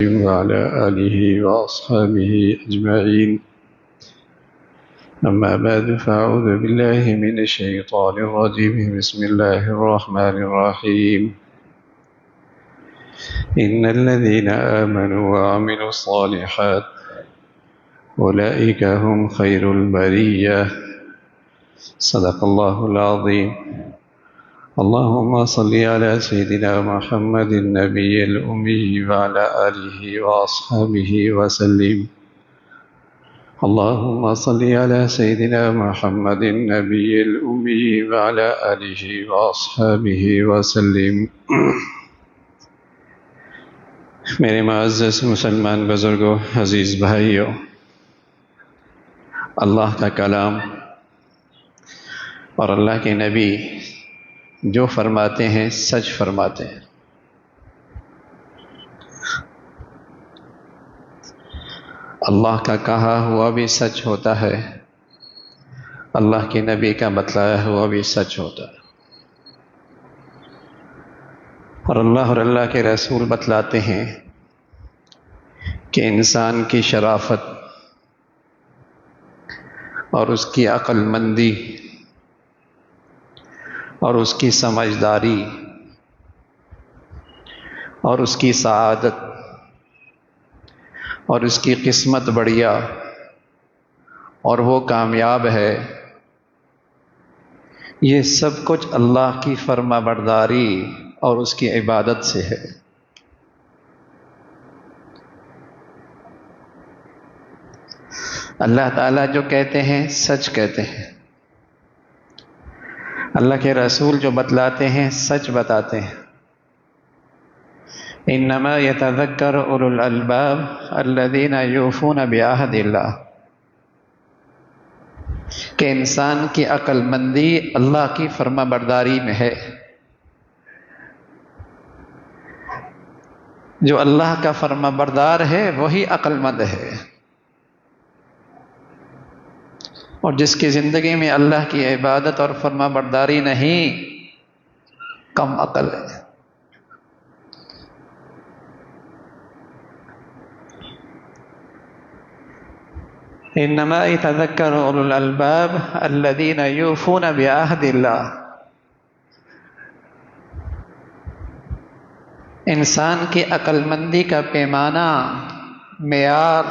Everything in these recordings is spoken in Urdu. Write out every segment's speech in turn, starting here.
وعلى آله وأصحابه أجمعين. أما بعد فأعوذ بالله من الشيطان الرجيم. بسم الله الرحمن الرحيم. إن الذين آمنوا وعملوا الصالحات أولئك هم خير البرية. صدق الله العظيم. اللهم صل على سيدنا محمد النبي الأمي وعلى آله وأصحابه وسلم. اللهم صل على سيدنا محمد النبي الأمي وعلى آله وأصحابه وسلم. میرے معزز مسلمان بزرگوں، عزیز بھائیوں، اللہ کا کلام اور اللہ کے نبی جو فرماتے ہیں سچ فرماتے ہیں. اللہ کا کہا ہوا بھی سچ ہوتا ہے، اللہ کے نبی کا بتلایا ہوا بھی سچ ہوتا ہے. اور اللہ کے رسول بتلاتے ہیں کہ انسان کی شرافت اور اس کی عقل مندی اور اس کی سمجھداری اور اس کی سعادت اور اس کی قسمت بڑھیا اور وہ کامیاب ہے، یہ سب کچھ اللہ کی فرما برداری اور اس کی عبادت سے ہے. اللہ تعالیٰ جو کہتے ہیں سچ کہتے ہیں، اللہ کے رسول جو بتلاتے ہیں سچ بتاتے ہیں. انما یتذکر اولو الالباب الذین یوفون بعہد اللہ، کہ انسان کی عقل مندی اللہ کی فرما برداری میں ہے. جو اللہ کا فرما بردار ہے وہی عقل مند ہے، اور جس کی زندگی میں اللہ کی عبادت اور فرما برداری نہیں، کم عقل ہے. انما یتذکر اولو الالباب الذین یوفون بعہد اللہ. انسان کی عقل مندی کا پیمانہ، معیار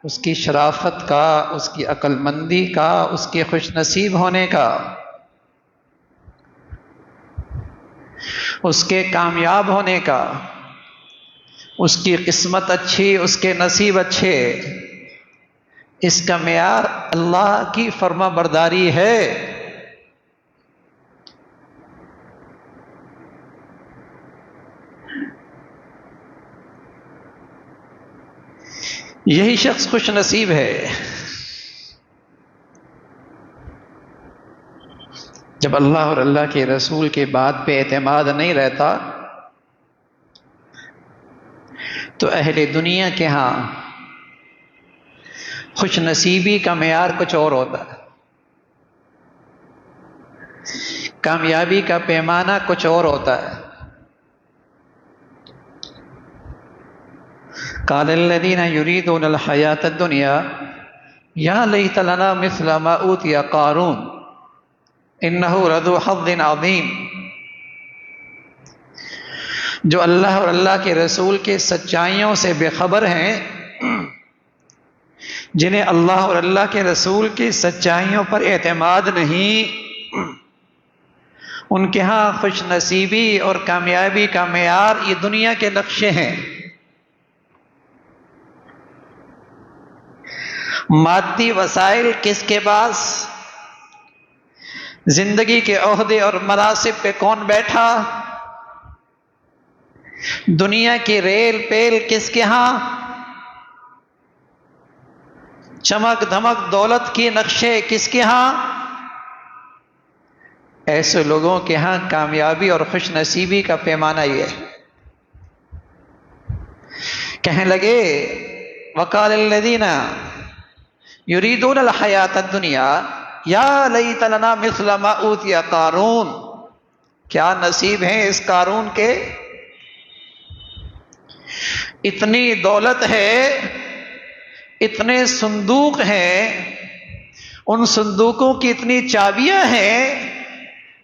اس کی شرافت کا، اس کی عقل مندی کا، اس کے خوش نصیب ہونے کا، اس کے کامیاب ہونے کا، اس کی قسمت اچھی، اس کے نصیب اچھے، اس کا معیار اللہ کی فرما برداری ہے. یہی شخص خوش نصیب ہے جب اللہ اور اللہ کے رسول کے بات پہ اعتماد نہیں رہتا تو اہل دنیا کے ہاں خوش نصیبی کا معیار کچھ اور ہوتا ہے، کامیابی کا پیمانہ کچھ اور ہوتا ہے. قال الذين يريدون الحياة الدنيا يا ليت لنا مثل ما أوتي قارون إنه لذو حظ عظيم. جو اللہ اور اللہ کے رسول کے سچائیوں سے بے خبر ہیں، جنہیں اللہ اور اللہ کے رسول کی سچائیوں پر اعتماد نہیں، ان کے ہاں خوش نصیبی اور کامیابی کا معیار یہ دنیا کے نقشے ہیں. مادی وسائل کس کے پاس، زندگی کے عہدے اور مناصب پہ کون بیٹھا، دنیا کی ریل پیل کس کے ہاں، چمک دھمک دولت کی نقشے کس کے ہاں، ایسے لوگوں کے ہاں کامیابی اور خوش نصیبی کا پیمانہ یہ ہے. کہنے لگے وقال الذین یریدون الحیاۃ الدنیا یا لیت لنا مثل ما اوتی قارون. کیا نصیب ہیں اس قارون کے اتنی دولت ہے، اتنے صندوق ہیں، ان صندوقوں کی اتنی چابیاں ہیں،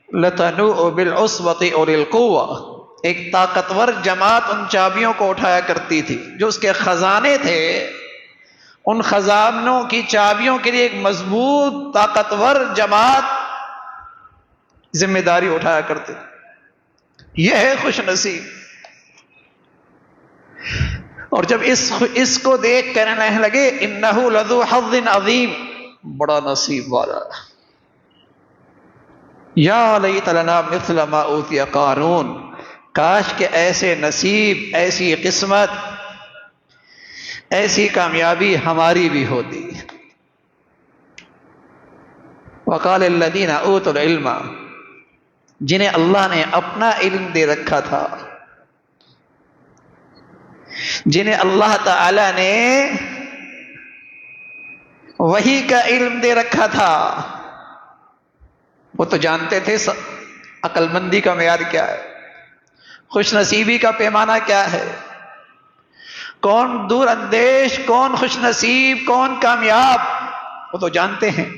لَتَنُوءُ بِالْعُصْبَةِ أُولِي الْقُوَّةِ، ایک طاقتور جماعت ان چابیوں کو اٹھایا کرتی تھی، جو اس کے خزانے تھے، ان خزانوں کی چابیوں کے لیے ایک مضبوط طاقتور جماعت ذمہ داری اٹھایا کرتے تھے۔ یہ ہے خوش نصیب۔ اور جب اس کو دیکھ کر کہنے لگے انہ لذو حظ عظیم، بڑا نصیب والا، یا لیت لنا مثل ما اوتی قارون، کاش کہ ایسے نصیب، ایسی قسمت، ایسی کامیابی ہماری بھی ہوتی۔ وقال الذین اوتوا العلم، جنہیں اللہ نے اپنا علم دے رکھا تھا، جنہیں اللہ تعالی نے وحی کا علم دے رکھا تھا، وہ تو جانتے تھے عقل مندی کا معیار کیا ہے، خوش نصیبی کا پیمانہ کیا ہے، کون دور اندیش، کون خوش نصیب، کون کامیاب، وہ تو جانتے ہیں۔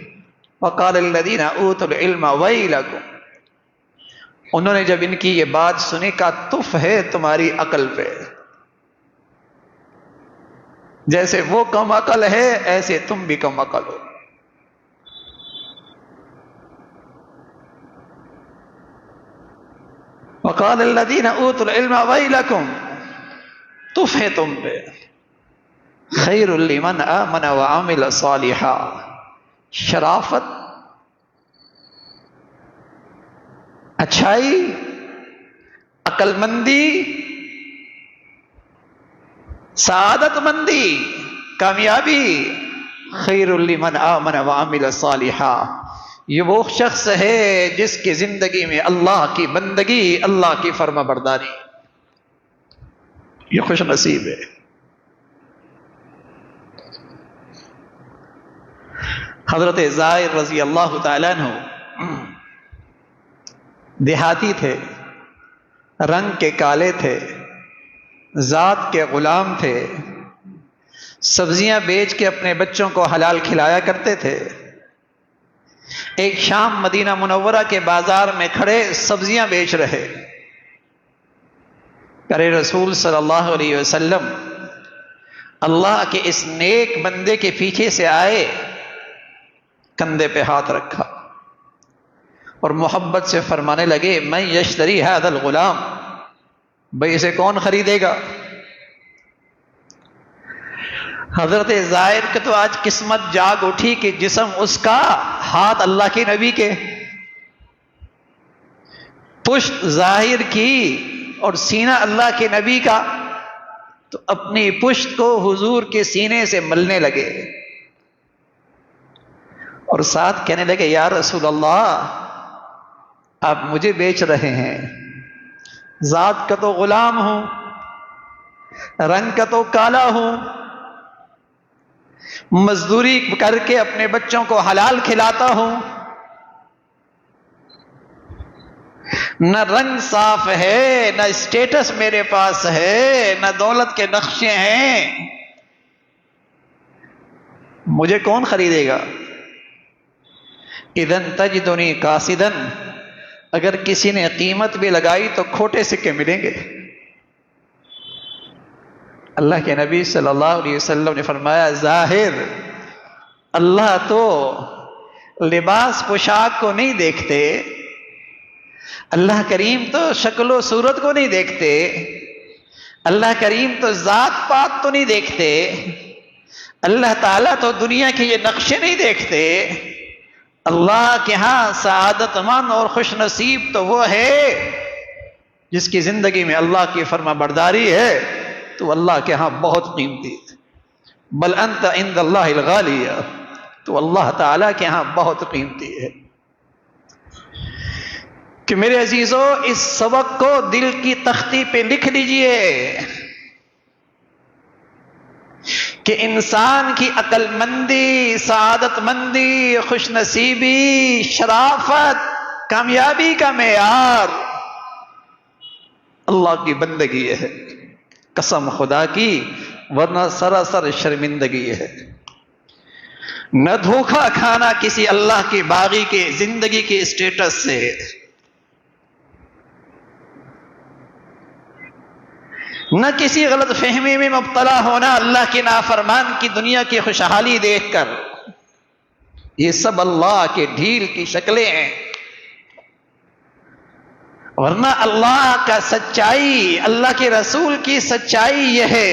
وقال الذین اوتوا العلم ویلکم، انہوں نے جب ان کی یہ بات سنی، کہا تف ہے تمہاری عقل پہ، جیسے وہ کم عقل ہے ایسے تم بھی کم عقل ہو۔ وقال الذین اوتوا العلم ویلکم، تف ہے تم پہ، خیر لمن آمن وعمل صالحا، شرافت، اچھائی، عقل مندی، سعادت مندی، کامیابی، خیر لمن آمن وعمل صالحا، یہ وہ شخص ہے جس کی زندگی میں اللہ کی بندگی، اللہ کی فرما برداری، یہ خوش نصیب ہے۔ حضرت زائر رضی اللہ تعالیٰ عنہ دیہاتی تھے، رنگ کے کالے تھے، ذات کے غلام تھے، سبزیاں بیچ کے اپنے بچوں کو حلال کھلایا کرتے تھے۔ ایک شام مدینہ منورہ کے بازار میں کھڑے سبزیاں بیچ رہے، پیارے رسول صلی اللہ علیہ وسلم اللہ کے اس نیک بندے کے پیچھے سے آئے، کندھے پہ ہاتھ رکھا اور محبت سے فرمانے لگے من یشتری ھذا الغلام، بھئی اسے کون خریدے گا؟ حضرت زائر کے تو آج قسمت جاگ اٹھی کہ جسم اس کا، ہاتھ اللہ کے نبی کے، پشت ظاہر کی اور سینہ اللہ کے نبی کا، تو اپنی پشت کو حضور کے سینے سے ملنے لگے اور ساتھ کہنے لگے یا رسول اللہ آپ مجھے بیچ رہے ہیں، ذات کا تو غلام ہوں، رنگ کا تو کالا ہوں، مزدوری کر کے اپنے بچوں کو حلال کھلاتا ہوں، نہ رنگ صاف ہے، نہ اسٹیٹس میرے پاس ہے، نہ دولت کے نقشے ہیں، مجھے کون خریدے گا؟ اذن تجدنی قاصدن، اگر کسی نے قیمت بھی لگائی تو کھوٹے سکے ملیں گے۔ اللہ کے نبی صلی اللہ علیہ وسلم نے فرمایا ظاہر، اللہ تو لباس پوشاک کو نہیں دیکھتے، اللہ کریم تو شکل و صورت کو نہیں دیکھتے، اللہ کریم تو ذات پات تو نہیں دیکھتے، اللہ تعالیٰ تو دنیا کے یہ نقشے نہیں دیکھتے، اللہ کے ہاں سعادت مند اور خوش نصیب تو وہ ہے جس کی زندگی میں اللہ کی فرما برداری ہے، تو اللہ کے ہاں بہت قیمتی ہے، بل انت عند اللہ الغالی، تو اللہ تعالیٰ کے ہاں بہت قیمتی ہے۔ کہ میرے عزیزو اس سبق کو دل کی تختی پہ لکھ لیجئے کہ انسان کی عقل مندی، سعادت مندی، خوش نصیبی، شرافت، کامیابی کا معیار اللہ کی بندگی ہے۔ قسم خدا کی، ورنہ سراسر شرمندگی ہے۔ نہ دھوکہ کھانا کسی اللہ کے باغی کے زندگی کے اسٹیٹس سے، نہ کسی غلط فہمی میں مبتلا ہونا اللہ کے نافرمان کی دنیا کی خوشحالی دیکھ کر۔ یہ سب اللہ کے ڈھیل کی شکلیں ہیں، ورنہ اللہ کا سچائی، اللہ کے رسول کی سچائی یہ ہے،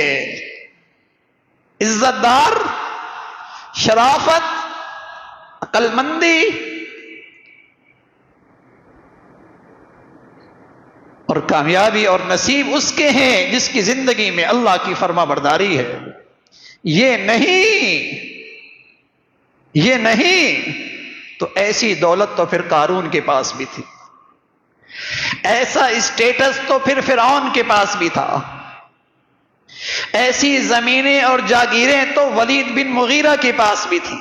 عزت دار، شرافت، عقل مندی اور کامیابی اور نصیب اس کے ہیں جس کی زندگی میں اللہ کی فرما برداری ہے۔ یہ نہیں تو ایسی دولت تو پھر قارون کے پاس بھی تھی، ایسا اسٹیٹس تو پھر فرعون کے پاس بھی تھا، ایسی زمینیں اور جاگیریں تو ولید بن مغیرہ کے پاس بھی تھی،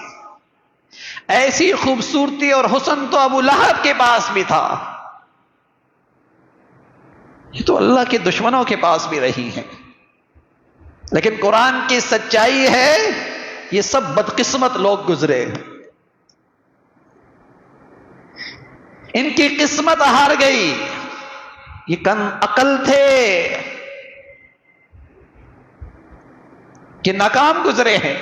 ایسی خوبصورتی اور حسن تو ابو لہب کے پاس بھی تھا، یہ تو اللہ کے دشمنوں کے پاس بھی رہی ہیں۔ لیکن قرآن کی سچائی ہے یہ سب بدقسمت لوگ گزرے، ان کی قسمت ہار گئی، یہ کم عقل تھے کہ ناکام گزرے ہیں،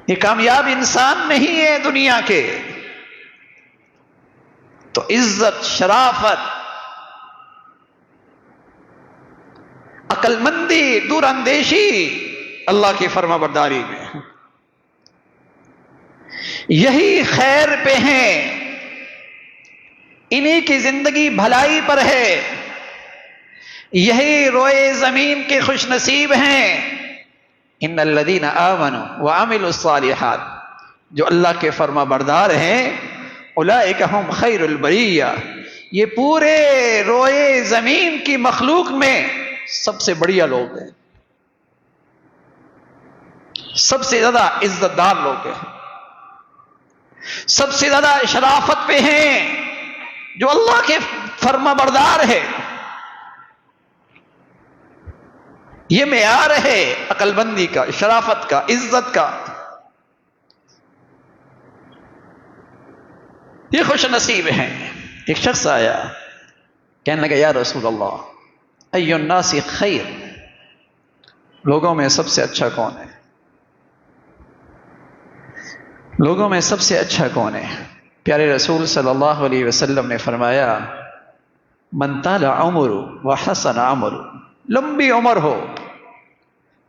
یہ کامیاب انسان نہیں ہے دنیا کے۔ تو عزت، شرافت، عقل مندی، دور اندیشی اللہ کی فرما برداری میں، یہی خیر پہ ہیں، انہی کی زندگی بھلائی پر ہے، یہی روئے زمین کے خوش نصیب ہیں۔ ان الذین آمنوا وعملوا الصالحات، جو اللہ کے فرما بردار ہیں، اولئک ہم خیر البریہ، یہ پورے روئے زمین کی مخلوق میں سب سے بڑھیا لوگ ہیں، سب سے زیادہ عزت دار لوگ ہیں، سب سے زیادہ شرافت پہ ہیں، جو اللہ کے فرما بردار ہے۔ یہ معیار ہے عقل مندی کا، شرافت کا، عزت کا۔ یہ خوش نصیب ہیں۔ ایک شخص آیا کہنے لگا یا رسول اللہ ای الناس خیر، لوگوں میں سب سے اچھا کون ہے؟ لوگوں میں سب سے اچھا کون ہے؟ پیارے رسول صلی اللہ علیہ وسلم نے فرمایا من طال عمر وحسن عمل، لمبی عمر ہو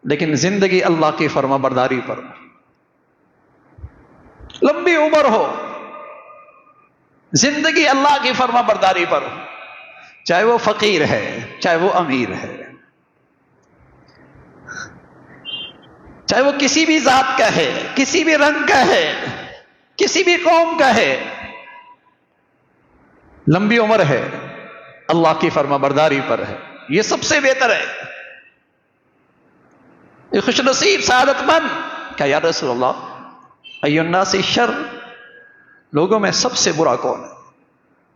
لیکن زندگی اللہ کی فرما برداری پر ہو، لمبی عمر ہو زندگی اللہ کی فرما برداری پر ہو، چاہے وہ فقیر ہے چاہے وہ امیر ہے، چاہے وہ کسی بھی ذات کا ہے، کسی بھی رنگ کا ہے، کسی بھی قوم کا ہے، لمبی عمر ہے اللہ کی فرما برداری پر ہے، یہ سب سے بہتر ہے، یہ خوش نصیب سعادت مند۔ کہ یا رسول اللہ ای الناس شر، لوگوں میں سب سے برا کون ہے؟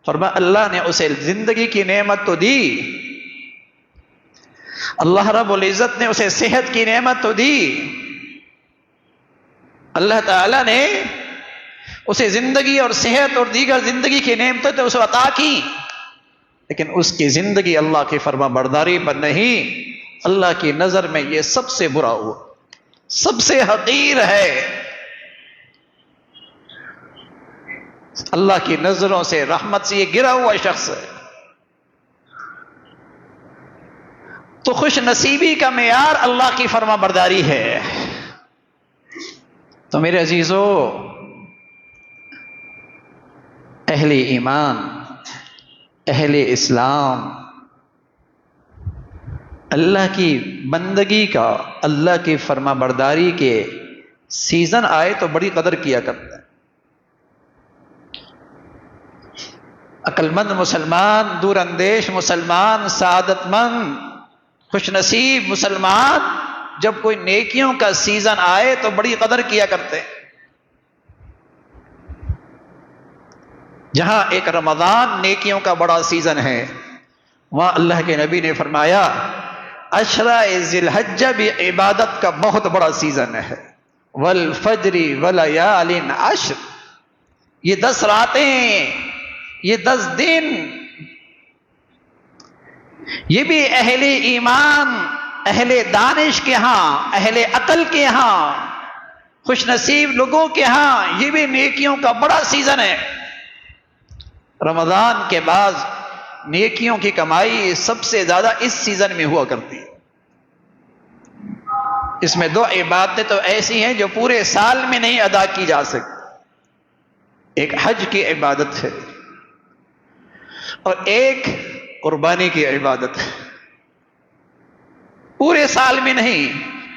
فرمایا اللہ نے اسے زندگی کی نعمت تو دی، اللہ رب العزت نے اسے صحت کی نعمت تو دی، اللہ تعالی نے اسے زندگی اور صحت اور دیگر زندگی کی نعمتیں تو اسے عطا کی، لیکن اس کی زندگی اللہ کی فرما برداری پر نہیں، اللہ کی نظر میں یہ سب سے برا ہوا، سب سے حقیر ہے، اللہ کی نظروں سے، رحمت سے یہ گرا ہوا شخص ہے۔ تو خوش نصیبی کا معیار اللہ کی فرما برداری ہے۔ تو میرے عزیزو، اہل ایمان، اہل اسلام، اللہ کی بندگی کا، اللہ کی فرما برداری کے سیزن آئے تو بڑی قدر کیا کرتا ہے۔ عقل مند مسلمان، دور اندیش مسلمان، سعادت مند، خوش نصیب مسلمان جب کوئی نیکیوں کا سیزن آئے تو بڑی قدر کیا کرتے ہیں۔ جہاں ایک رمضان نیکیوں کا بڑا سیزن ہے، وہاں اللہ کے نبی نے فرمایا عشرہ ذی الحجہ بھی عبادت کا بہت بڑا سیزن ہے، والفجر ولیال عشر، یہ 10 راتیں، یہ 10 دن، یہ بھی اہل ایمان، اہل دانش کے ہاں، اہل عقل کے ہاں، خوش نصیب لوگوں کے ہاں یہ بھی نیکیوں کا بڑا سیزن ہے۔ رمضان کے بعد نیکیوں کی کمائی سب سے زیادہ اس سیزن میں ہوا کرتی ہے۔ اس میں 2 عبادتیں تو ایسی ہیں جو پورے سال میں نہیں ادا کی جا سکتی۔ ایک حج کی عبادت ہے اور ایک قربانی کی عبادت ہے، پورے سال میں نہیں،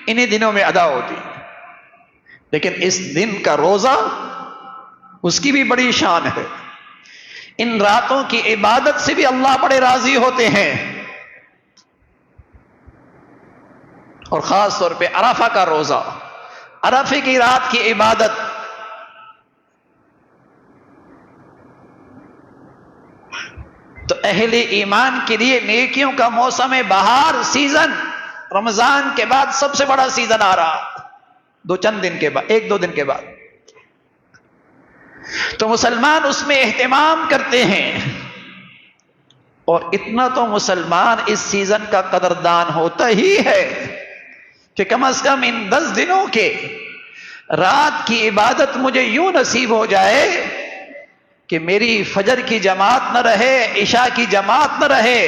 انہی دنوں میں ادا ہوتی ہے۔ لیکن اس دن کا روزہ اس کی بھی بڑی شان ہے، ان راتوں کی عبادت سے بھی اللہ بڑے راضی ہوتے ہیں، اور خاص طور پہ عرفہ کا روزہ، عرفے کی رات کی عبادت، تو اہل ایمان کے لیے نیکیوں کا موسم بہار سیزن رمضان کے بعد سب سے بڑا سیزن آ رہا، چند دن کے بعد، 1-2 دن کے بعد، تو مسلمان اس میں اہتمام کرتے ہیں، اور اتنا تو مسلمان اس سیزن کا قدردان ہوتا ہی ہے کہ کم از کم ان 10 دنوں کے رات کی عبادت مجھے یوں نصیب ہو جائے کہ میری فجر کی جماعت نہ رہے، عشاء کی جماعت نہ رہے،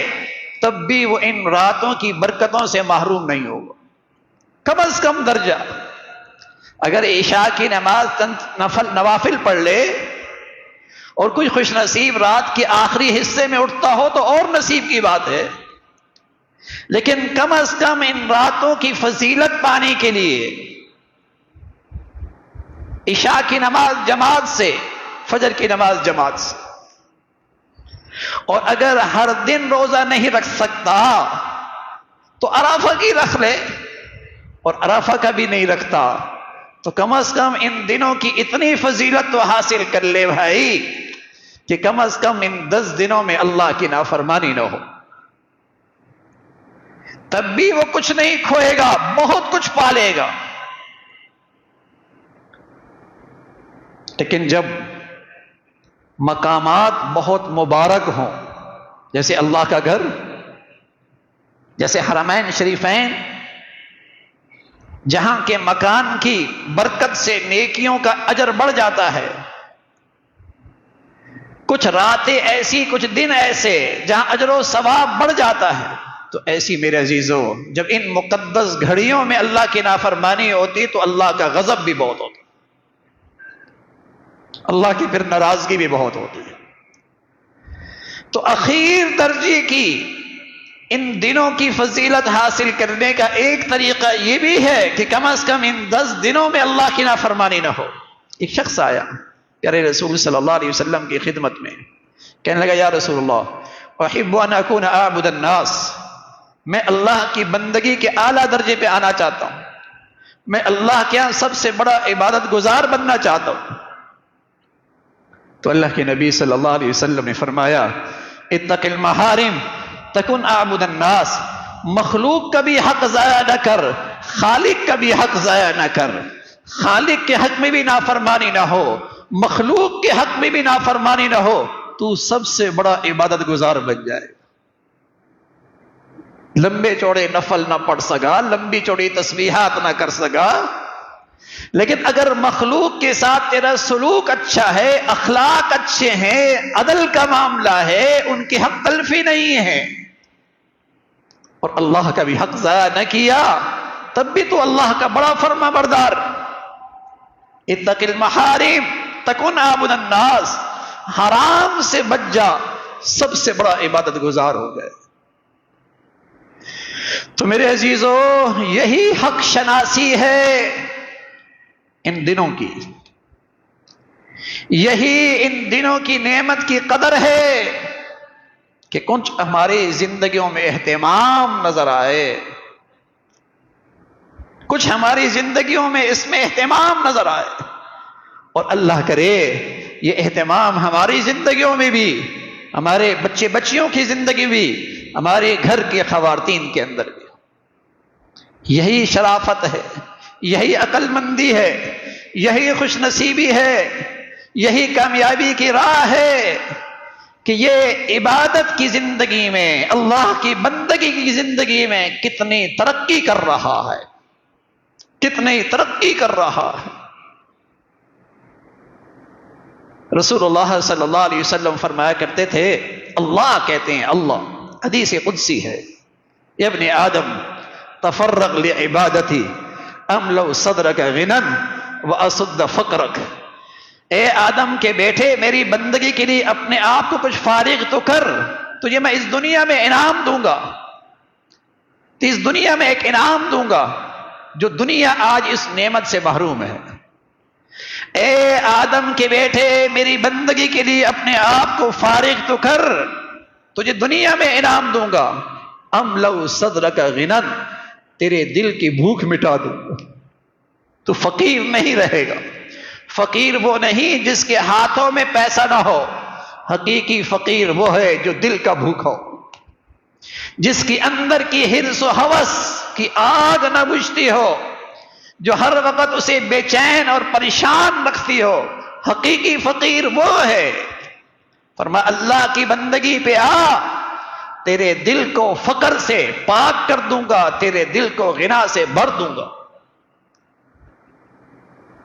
تب بھی وہ ان راتوں کی برکتوں سے محروم نہیں ہوگا۔ کم از کم درجہ، اگر عشاء کی نماز نوافل پڑھ لے اور کچھ خوش نصیب رات کے آخری حصے میں اٹھتا ہو تو اور نصیب کی بات ہے، لیکن کم از کم ان راتوں کی فضیلت پانے کے لیے عشاء کی نماز جماعت سے، فجر کی نماز جماعت سے، اور اگر ہر دن روزہ نہیں رکھ سکتا تو عرفہ کی رکھ لے، اور عرفہ کا بھی نہیں رکھتا تو کم از کم ان دنوں کی اتنی فضیلت تو حاصل کر لے بھائی کہ کم از کم ان 10 دنوں میں اللہ کی نافرمانی نہ ہو، تب بھی وہ کچھ نہیں کھوئے گا، بہت کچھ پالے گا۔ لیکن جب مقامات بہت مبارک ہوں، جیسے اللہ کا گھر، جیسے حرمین شریفین، جہاں کے مکان کی برکت سے نیکیوں کا اجر بڑھ جاتا ہے، کچھ راتیں ایسی، کچھ دن ایسے جہاں اجر و ثواب بڑھ جاتا ہے، تو ایسی میرے عزیزو جب ان مقدس گھڑیوں میں اللہ کی نافرمانی ہوتی تو اللہ کا غضب بھی بہت ہوتا، اللہ کی پھر ناراضگی بھی بہت ہوتی ہے۔ تو اخیر درجے کی ان دنوں کی فضیلت حاصل کرنے کا ایک طریقہ یہ بھی ہے کہ کم از کم ان 10 دنوں میں اللہ کی نافرمانی نہ ہو۔ ایک شخص آیا پیارے رسول صلی اللہ علیہ وسلم کی خدمت میں، کہنے لگا یا رسول اللہ احب ان اکون اعبد الناس، میں اللہ کی بندگی کے اعلیٰ درجے پہ آنا چاہتا ہوں، میں اللہ کے یہاں سب سے بڑا عبادت گزار بننا چاہتا ہوں۔ تو اللہ کے نبی صلی اللہ علیہ وسلم نے فرمایا اتق المحارم تکن اعبد الناس، مخلوق کا بھی حق ضائع نہ کر، خالق کا بھی حق ضائع نہ کر، خالق کے حق میں بھی نافرمانی نہ ہو، مخلوق کے حق میں بھی نافرمانی نہ ہو، تو سب سے بڑا عبادت گزار بن جائے۔ لمبے چوڑے نفل نہ پڑھ سکا، لمبی چوڑی تسبیحات نہ کر سکا، لیکن اگر مخلوق کے ساتھ تیرا سلوک اچھا ہے، اخلاق اچھے ہیں، عدل کا معاملہ ہے، ان کے حق تلفی نہیں ہے، اور اللہ کا بھی حق ضائع نہ کیا، تب بھی تو اللہ کا بڑا فرما بردار۔ اتق المحارم تکن اعبد الناس، حرام سے بچ جا، سب سے بڑا عبادت گزار ہو گئے۔ تو میرے عزیزو یہی حق شناسی ہے ان دنوں کی، یہی ان دنوں کی نعمت کی قدر ہے کہ کچھ ہماری زندگیوں میں اہتمام نظر آئے، کچھ ہماری زندگیوں میں اس میں اہتمام نظر آئے، اور اللہ کرے یہ اہتمام ہماری زندگیوں میں بھی ہمارے بچے بچیوں کی زندگی بھی، ہمارے گھر کے خواتین کے اندر بھی۔ یہی شرافت ہے، یہی عقل مندی ہے، یہی خوش نصیبی ہے، یہی کامیابی کی راہ ہے کہ یہ عبادت کی زندگی میں، اللہ کی بندگی کی زندگی میں کتنی ترقی کر رہا ہے، کتنی ترقی کر رہا ہے۔ رسول اللہ صلی اللہ علیہ وسلم فرمایا کرتے تھے، اللہ کہتے ہیں، اللہ حدیث قدسی ہے، یا ابن آدم تفرغ لعبادتی املؤ صدرک غنا واسد فقرک، اے آدم کے بیٹے میری بندگی کے لیے اپنے آپ کو کچھ فارغ تو کر، تجھے میں اس دنیا میں انعام دوں گا، تو اس دنیا میں ایک انعام دوں گا جو دنیا آج اس نعمت سے محروم ہے۔ اے آدم کے بیٹے میری بندگی کے لیے اپنے آپ کو فارغ تو کر، تجھے دنیا میں انعام دوں گا، املؤ صدرک غنا، تیرے دل کی بھوک مٹا دوں گا، تو فقیر نہیں رہے گا۔ فقیر وہ نہیں جس کے ہاتھوں میں پیسہ نہ ہو، حقیقی فقیر وہ ہے جو دل کا بھوکا ہو، جس کی اندر کی حرص و ہوس کی آگ نہ بجھتی ہو، جو ہر وقت اسے بے چین اور پریشان رکھتی ہو، حقیقی فقیر وہ ہے۔ فرمایا اللہ کی بندگی پہ آ، تیرے دل کو فقر سے پاک کر دوں گا، تیرے دل کو غنا سے بھر دوں گا،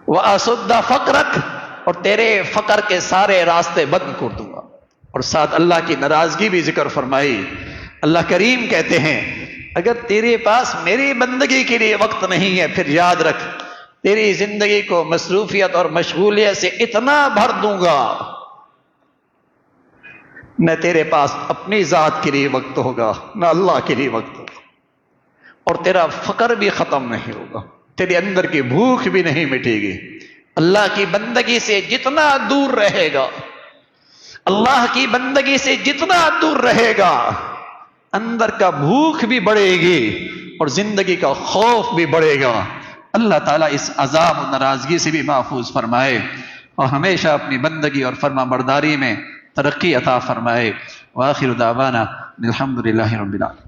وَأَسُدَّ فَقْرَكَ، اور تیرے فقر کے سارے راستے بند کر دوں گا۔ اور ساتھ اللہ کی ناراضگی بھی ذکر فرمائی۔ اللہ کریم کہتے ہیں اگر تیرے پاس میری بندگی کے لیے وقت نہیں ہے، پھر یاد رکھ تیری زندگی کو مصروفیت اور مشغولیت سے اتنا بھر دوں گا، نہ تیرے پاس اپنی ذات کے لیے وقت ہوگا، نہ اللہ کے لیے وقت ہوگا، اور تیرا فقر بھی ختم نہیں ہوگا، تیرے اندر کی بھوک بھی نہیں مٹے گی۔ اللہ کی بندگی سے جتنا دور رہے گا، اللہ کی بندگی سے جتنا دور رہے گا، اندر کا بھوک بھی بڑھے گی اور زندگی کا خوف بھی بڑھے گا۔ اللہ تعالیٰ اس عذاب و ناراضگی سے بھی محفوظ فرمائے اور ہمیشہ اپنی بندگی اور فرما برداری میں ترقی عطا فرمائے۔ وآخر دعوانا الحمد للہ رب العالمین۔